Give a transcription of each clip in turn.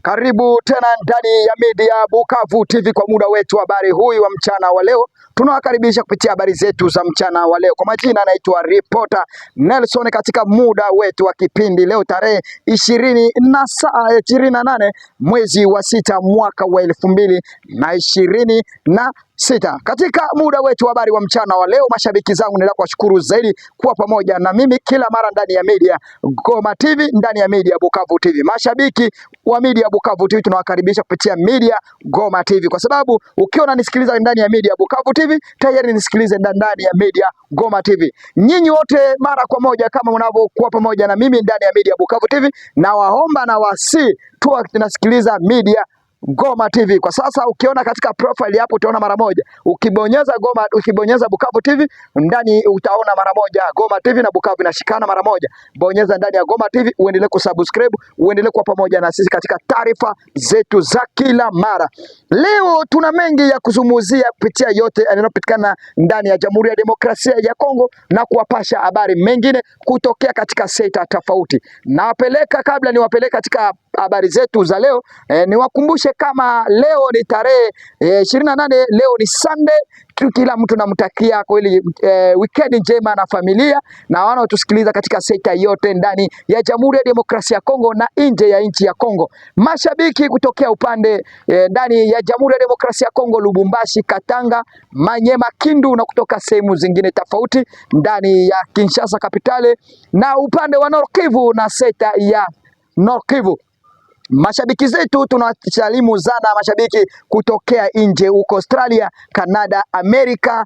Karibu tena ndani ya media Bukavu TV kwa muda wetu habari huyu wa mchana wa leo. Tunawakaribisha kupitia habari zetu za mchana wa leo. Kwa majina naitwa Reporter Nelson katika muda wetu wa kipindi leo tarehe 28 mwezi wa 6 mwaka wa 2026. Katika muda wetu wa habari wa mchana wa leo, mashabiki zangu nila kuwashukuru zaidi kuwa pamoja na mimi kila mara ndani ya media Goma TV, ndani ya media Bukavu TV. Mashabiki wa media Bukavu TV tunawakaribisha kupitia media Goma TV, kwa sababu ukiwa unanisikiliza ndani ya media Bukavu TV tayari nisikilize ndani ya media Goma TV. Nyinyi wote mara kwa moja kama mnavyokuwa pamoja na mimi ndani ya media Bukavu TV, na waomba na wasi tuwa tunasikiliza media Goma TV. Kwa sasa ukiona katika profile hapo utaona mara moja. Ukibonyeza Bukavu TV ndani utaona mara moja Goma TV na Bukavu inashikana mara moja. Bonyeza ndani ya Goma TV uendelee kusubscribe, uendelee kuwa pamoja na sisi katika taarifa zetu za kila mara. Leo tuna mengi ya kuzungumzia kupitia yote yanayopatikana ndani ya Jamhuri ya Demokrasia ya Kongo na kuwapasha habari mengine kutokea katika sekta tofauti. Nawapeleka kabla niwapeleka katika habari zetu za leo, niwakumbushe kama leo ni tarehe 28, leo ni Sunday. Kila mtu namtakia kweli weekend njema na familia na wanaotusikiliza katika sekta yote ndani ya Jamhuri ya Demokrasia ya Kongo na nje ya nchi ya Kongo. Mashabiki kutokea upande ndani ya Jamhuri ya Demokrasia ya Kongo, Lubumbashi, Katanga, Manyema, Kindu na kutoka sehemu zingine tofauti ndani ya Kinshasa kapitale na upande wa Nord Kivu na sekta ya Nord Kivu. Mashabiki zetu tunawasalimu sana, mashabiki kutokea nje huko Australia, Canada, Amerika,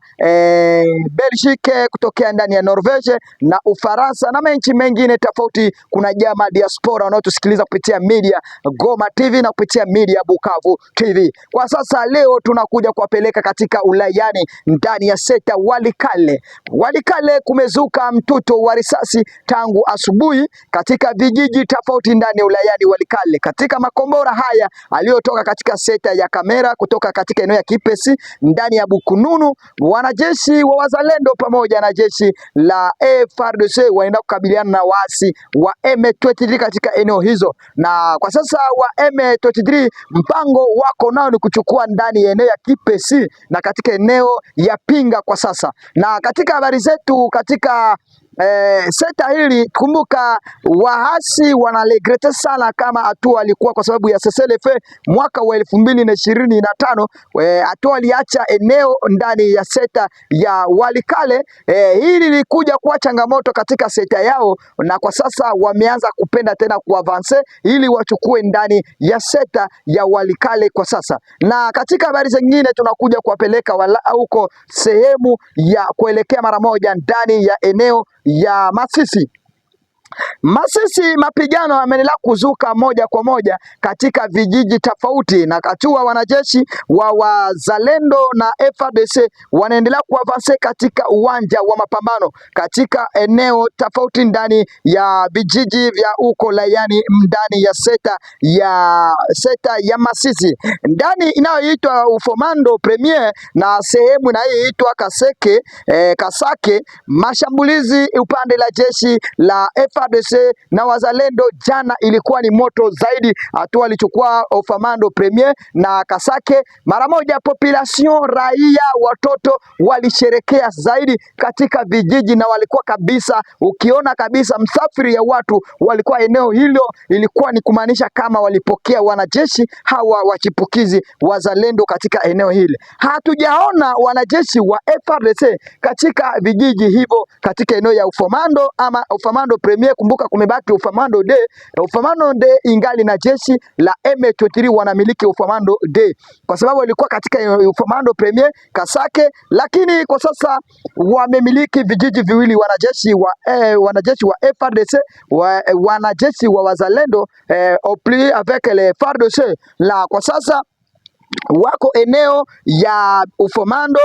Belgique, kutokea ndani ya Norvege na Ufaransa na menchi mengine tofauti. Kuna jamaa diaspora wanaotusikiliza kupitia media Goma TV na kupitia media Bukavu TV. Kwa sasa leo tunakuja kuwapeleka katika ulayani ndani ya sekta Walikale. Walikale kumezuka mtuto wa risasi tangu asubuhi katika vijiji tofauti ndani ya ulayani Walikale. Katika makombora haya aliyotoka katika sekta ya Kamera, kutoka katika eneo ya Kipesi ndani ya Bukununu, wanajeshi wa wazalendo pamoja na jeshi la FARDC waenda kukabiliana na waasi wa M23 katika eneo hizo. Na kwa sasa wa M23 mpango wako nao ni kuchukua ndani ya eneo ya Kipesi na katika eneo ya Pinga kwa sasa. Na katika habari zetu katika sekta hili, kumbuka waasi wanalegrete sana kama hatua alikuwa kwa sababu ya SSLF mwaka wa 2025 hatua aliacha eneo ndani ya sekta ya Walikale. Hili lilikuja kuwa changamoto katika sekta yao, na kwa sasa wameanza kupenda tena kuavance ili wachukue ndani ya sekta ya Walikale kwa sasa. Na katika habari zingine tunakuja kuwapeleka huko sehemu ya kuelekea mara moja ndani ya eneo ya Masisi. Masisi mapigano yameendelea kuzuka moja kwa moja katika vijiji tofauti, na katua wanajeshi wa wazalendo na FARDC wanaendelea kuavance katika uwanja wa mapambano katika eneo tofauti ndani ya vijiji vya uko layani ndani ya sekta ya Masisi, ndani inayoitwa Ufomando Premier na sehemu inayoitwa Kasake. Mashambulizi upande la jeshi la FARDC na wazalendo jana ilikuwa ni moto zaidi. Hatua alichukua Ufomando Premier na Kasake mara moja. Population, raia, watoto walisherekea zaidi katika vijiji, na walikuwa kabisa, ukiona kabisa msafiri ya watu walikuwa eneo hilo, ilikuwa ni kumaanisha kama walipokea wanajeshi hawa wachipukizi wazalendo katika eneo hili. Hatujaona wanajeshi wa FARDC katika vijiji hivyo katika eneo ya Ufomando ama Ufomando Premier. Kumbuka kumebaki Ufomando D. Ufomando D ingali na jeshi la M23 wanamiliki Ufomando D kwa sababu walikuwa katika Ufomando Premier Kasake, lakini kwa sasa wamemiliki vijiji viwili, wanajeshi wa FARDC, wanajeshi wa wazalendo opli avec les FARDC. La kwa sasa wako eneo ya Ufomando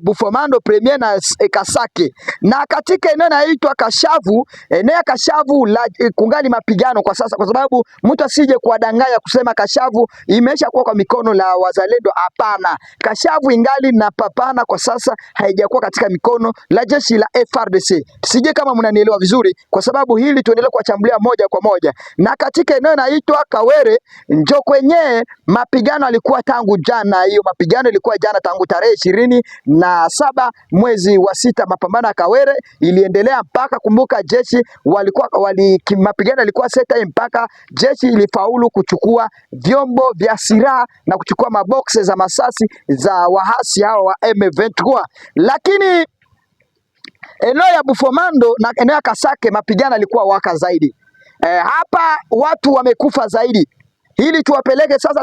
Bufomando Premier na Kasake. Na katika eneo inaitwa Kashavu, eneo ya Kashavu kungali mapigano kwa sasa, kwa sababu mtu asije kuwadanganya kusema Kashavu imesha kuwa kwa mikono la wazalendo. Hapana, Kashavu ingali na papana kwa sasa, haijakuwa katika mikono la jeshi la FARDC. Sije kama mnanielewa vizuri, kwa sababu hili tuendelee kuwachambulia moja kwa moja. Na katika eneo inaitwa Kawere njo kwenye mapigano alikuwa tangu jana. Hiyo mapigano ilikuwa jana tangu tarehe 27 mwezi wa 6. Mapambano ya Kawere iliendelea mpaka, kumbuka, jeshi mapigano yalikuwa seta mpaka jeshi ilifaulu kuchukua vyombo vya silaha na kuchukua maboksi za masasi za wahasi hao wa M23. Lakini eneo ya Bufomando na eneo ya Kasake mapigano yalikuwa waka zaidi. Hapa watu wamekufa zaidi. Ili tuwapeleke sasa,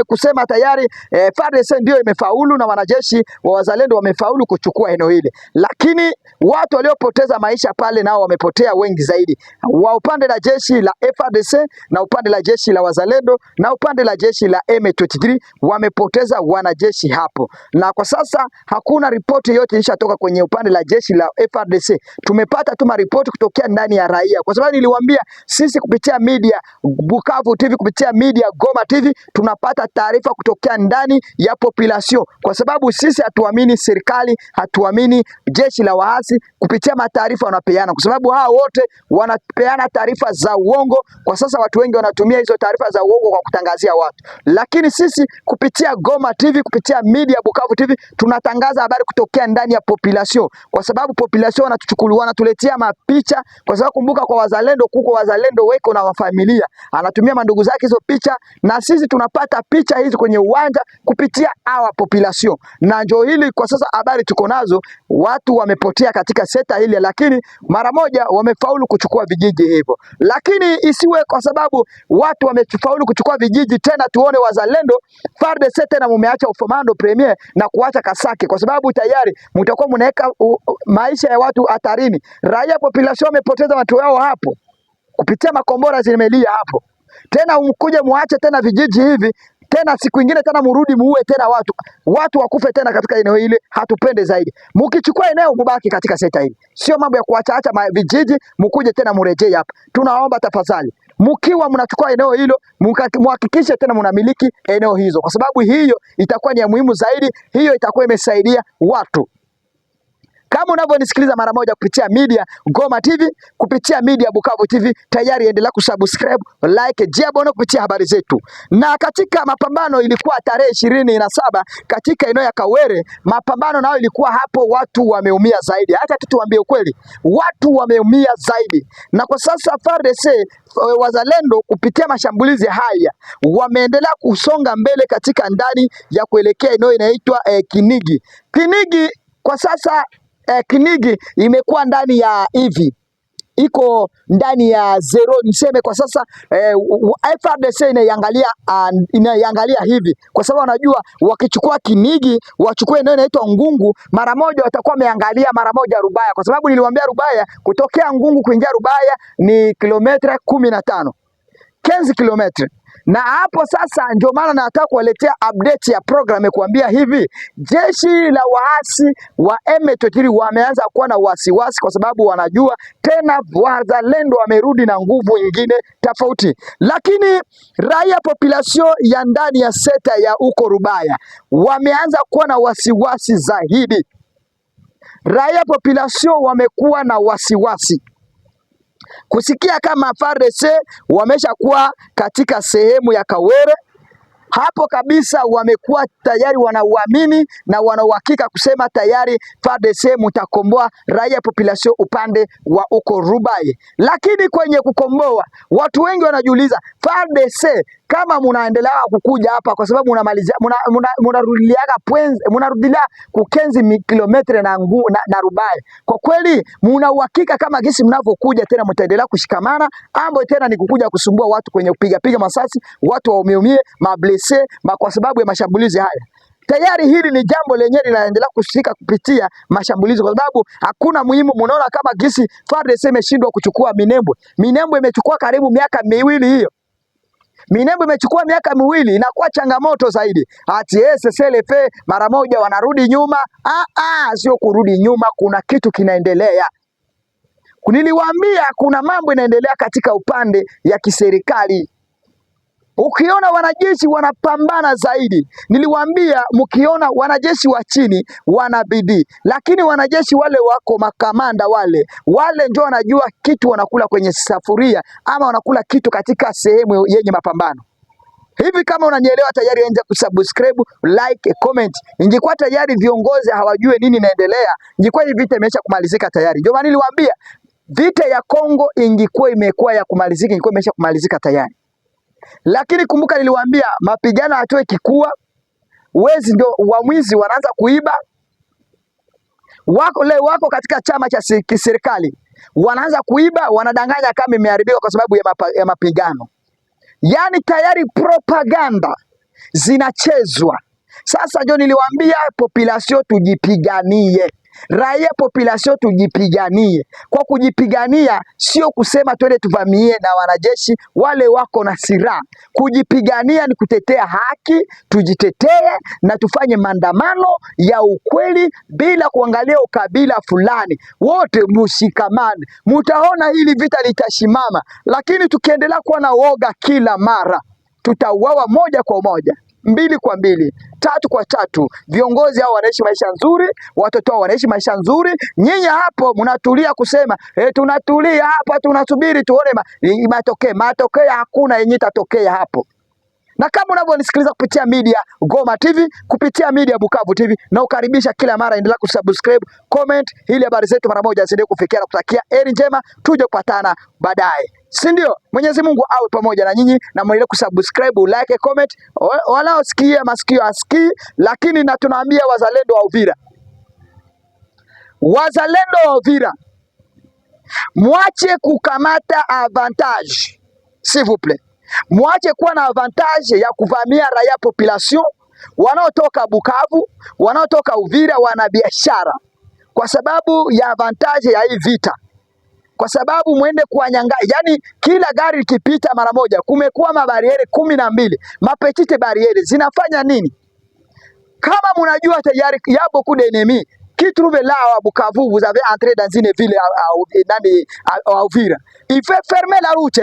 kusema tayari FARDC ndio imefaulu na wanajeshi wa wazalendo wamefaulu kuchukua eneo hili, lakini watu waliopoteza maisha pale nao wamepotea wengi zaidi, wa upande la jeshi la FARDC na upande la jeshi la wazalendo na upande la jeshi la M23 wamepoteza wanajeshi hapo. Na kwa sasa hakuna ripoti yote ilishatoka kwenye upande la jeshi la FARDC. Tumepata tu ripoti kutokea ndani ya raia, kwa sababu niliwaambia sisi kupitia media Bukavu TV, kupitia media Goma TV tunapata taarifa kutokea ndani ya population, kwa sababu sisi hatuamini serikali, hatuamini jeshi la waasi kupitia mataarifa wanapeana, kwa sababu hao wote wanapeana taarifa za uongo. Kwa sasa watu wengi wanatumia hizo taarifa za uongo kwa kutangazia watu, lakini sisi kupitia Goma TV, kupitia media Bukavu TV tunatangaza habari kutokea ndani ya population, kwa sababu population wanatuletea mapicha, kwa sababu kumbuka, kwa wazalendo kuko wazalendo weko na wafamilia, anatumia mandugu zake hizo picha, na sisi tunapata picha hizi kwenye uwanja kupitia our population. Na ndio hili kwa sasa habari tuko nazo, watu wamepotea katika seta hili, lakini mara moja wamefaulu kuchukua vijiji hivyo. Lakini isiwe kwa sababu watu wamefaulu kuchukua vijiji tena tuone wazalendo FARDC tena mumeacha Bufomando Premier na kuacha Kasake, kwa sababu tayari mtakuwa mnaweka maisha ya watu hatarini. Raia population wamepoteza watu wao hapo kupitia makombora zimelia hapo, tena mkuje muache tena vijiji hivi tena, siku nyingine tena murudi muue tena watu wakufe tena katika eneo hili. Hatupende zaidi. Mkichukua eneo mubaki katika seta hili, sio mambo ya kuacha vijiji mkuje tena murejee hapa. Tunaomba tafadhali, mkiwa mnachukua eneo hilo muhakikishe tena mnamiliki eneo hizo, kwa sababu hiyo itakuwa ni ya muhimu zaidi. Hiyo itakuwa imesaidia watu. Kama unavyonisikiliza mara moja kupitia media Goma TV, kupitia media Bukavu TV, tayari endelea kusubscribe, like, jiabone kupitia habari zetu. Na katika mapambano ilikuwa tarehe 27 katika eneo ya Kawere, mapambano nao ilikuwa hapo, watu wameumia zaidi. Acha tuambie ukweli, watu wameumia zaidi. Na kwa sasa FARDC wazalendo kupitia mashambulizi haya wameendelea kusonga mbele katika ndani ya kuelekea eneo inaitwa Kinigi. Kinigi kwa sasa Kinigi imekuwa ndani ya hivi, iko ndani ya zero, niseme kwa sasa FARDC inaiangalia hivi, kwa sababu wanajua wakichukua Kinigi wachukue eneo inaitwa Ngungu, mara moja watakuwa wameangalia mara moja Rubaya, kwa sababu niliwaambia Rubaya kutokea Ngungu kuingia Rubaya ni kilomita 15 kilometra. Na hapo sasa ndio maana nataka kuwaletea update ya program ya kuambia hivi, jeshi la waasi wa M23 wameanza kuwa na wasiwasi, kwa sababu wanajua tena wazalendo wamerudi na nguvu nyingine tofauti. Lakini raia population ya ndani ya seta ya uko Rubaya wameanza kuwa na wasiwasi zaidi. Raia population wamekuwa na wasiwasi kusikia kama FARDC wameshakuwa katika sehemu ya Kawere. Hapo kabisa wamekuwa tayari wanauamini na wanauhakika kusema tayari FARDC mutakomboa raia population upande wa uko Rubaye. Lakini kwenye kukomboa, watu wengi wanajiuliza FARDC kama munaendelea kukuja hapa kwa sababu munarudilia kukenzi kilometre na Rubaye, kwa kweli muna uhakika kama gisi mnavyokuja tena mtaendelea kushikamana, ambo tena ni kukuja kusumbua watu kwenye kupiga masasi, watu waumie mablese kwa sababu ya mashambulizi haya? Tayari hili ni jambo lenyewe linaendelea kushika kupitia mashambulizi, kwa sababu hakuna muhimu. Mnaona kama gisi FARDC imeshindwa kuchukua Minembwe. Minembwe imechukua karibu miaka miwili hiyo. Minembwe imechukua miaka miwili, inakuwa changamoto zaidi. Ati SSLF mara moja wanarudi nyuma. Sio kurudi nyuma, kuna kitu kinaendelea. Niliwaambia kuna mambo inaendelea katika upande ya kiserikali. Ukiona wanajeshi wanapambana zaidi, niliwaambia mkiona wanajeshi wa chini wana bidii, lakini wanajeshi wale wako makamanda wale ndio wanajua kitu wanakula kwenye safuria, ama wanakula kitu katika sehemu yenye mapambano. Hivi kama unanielewa tayari, anza kusubscribe, like, comment. Ingekuwa tayari viongozi hawajue nini inaendelea, ingekuwa hii vita imesha kumalizika tayari. Ndio maana niliwaambia vita ya Kongo ingekuwa imekuwa ya kumalizika, ingekuwa imesha kumalizika tayari. Lakini kumbuka niliwaambia mapigano atoe kikua, wezi ndio wamwizi wanaanza kuiba. Wako katika chama cha kiserikali wanaanza kuiba, wanadanganya kama imeharibika kwa sababu ya mapigano. Yaani tayari propaganda zinachezwa. Sasa ndio niliwaambia population tujipiganie. Raia population tujipiganie. Kwa kujipigania sio kusema twende tuvamie na wanajeshi wale wako na silaha. Kujipigania ni kutetea haki, tujitetee na tufanye maandamano ya ukweli bila kuangalia ukabila fulani. Wote mshikamane. Mtaona hili vita litashimama, lakini tukiendelea kuwa na woga kila mara, tutauawa moja kwa moja, mbili kwa mbili, tatu kwa tatu. Viongozi hao wanaishi maisha nzuri, watoto wao wanaishi maisha nzuri. Nyinyi hapo mnatulia kusema tunatulia hapa tunasubiri tuone matokeo. Matokeo hakuna yenye itatokea hapo. Na kama unavyonisikiliza kupitia media Goma TV, kupitia media Bukavu TV, na ukaribisha kila mara, endelea kusubscribe, comment, ili habari zetu mara moja zidi kufikia, na kutakia heri njema, tuje kupatana baadaye. Si ndio? Mwenyezi Mungu awe pamoja na nyinyi, na mwendelee kusubscribe, like, comment. Wanaosikia masikio asikii, lakini na tunaambia wazalendo wa Uvira. Wazalendo wa Uvira, mwache kukamata avantage. S'il vous plaît. Mwache kuwa na avantage ya kuvamia raia population wanaotoka Bukavu, wanaotoka Uvira, wana biashara, kwa sababu ya avantage ya hii vita. Kwa sababu mwende kuwanyanga, yani kila gari likipita mara moja, kumekuwa mabariere 12, mapetite bariere zinafanya nini? Kama mnajua tayari ya beaucoup d'ennemis qui trouvent là à Bukavu, vous avez entré dans une ville à Uvira. Il fait fermer la route.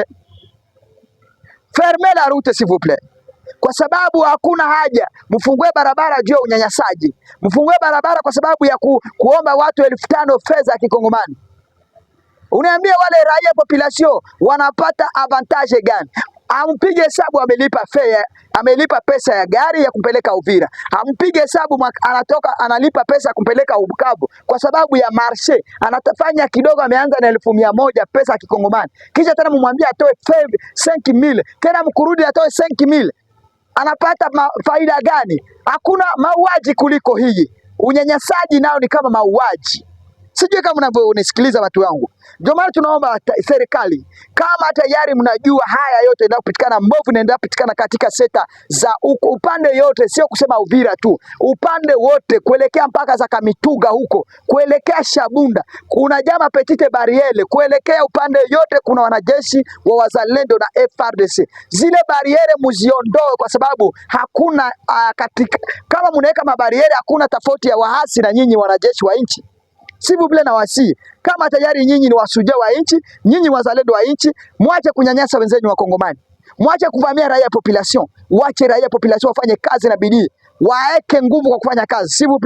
Fermez la route s'il vous plaît. Kwa sababu hakuna haja mfungue barabara juu ya unyanyasaji. Mfungue barabara kwa sababu ya kuomba watu 1500 fedha ya kikongomani. Uniambie wale raia population wanapata avantage gani? Ampige hesabu amelipa fare, amelipa pesa ya gari ya kumpeleka Uvira. Ampige hesabu analipa pesa ya kumpeleka Bukavu kwa sababu ya marché. Anatafanya kidogo, ameanza na 1100 pesa ya kikongomani. Kisha tena mumwambie atoe 5000, tena mkurudi atoe 5000. Anapata faida gani? Hakuna mauaji kuliko hii. Unyanyasaji nao ni kama mauaji. Sijui kama mnavyonisikiliza watu wangu. Ndio maana tunaomba serikali, kama tayari mnajua haya yote yanayopatikana mbovu na yanayopatikana katika sekta za upande yote, sio kusema Uvira tu, upande wote kuelekea mpaka za Kamituga huko, kuelekea Shabunda, kuna jama petite bariere, kuelekea upande yote kuna wanajeshi wa wazalendo na FARDC. Zile bariere muziondoe, kwa sababu hakuna kama mnaweka mabariere, hakuna tofauti ya wahasi na nyinyi wanajeshi wa nchi. Sivyo na wasi, kama tayari nyinyi ni wasujaa wa nchi, nyinyi wazalendo wa nchi, mwache kunyanyasa wenzenu wa Kongomani. Mwache kuvamia raia population. Wache raia population wafanye kazi na bidii. Waeke nguvu kwa kufanya kazi. Sivyo.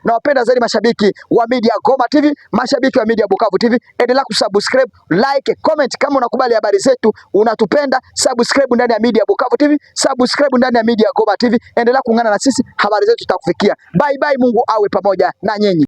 Na wapenda zaidi mashabiki wa media Goma TV, mashabiki wa media Bukavu TV, endelea kusubscribe, like, comment. Kama unakubali habari zetu, unatupenda, subscribe ndani ya media Bukavu TV, subscribe ndani ya media Goma TV, endelea kuungana na sisi, habari zetu zitakufikia. Bye bye, Mungu awe pamoja na nyinyi.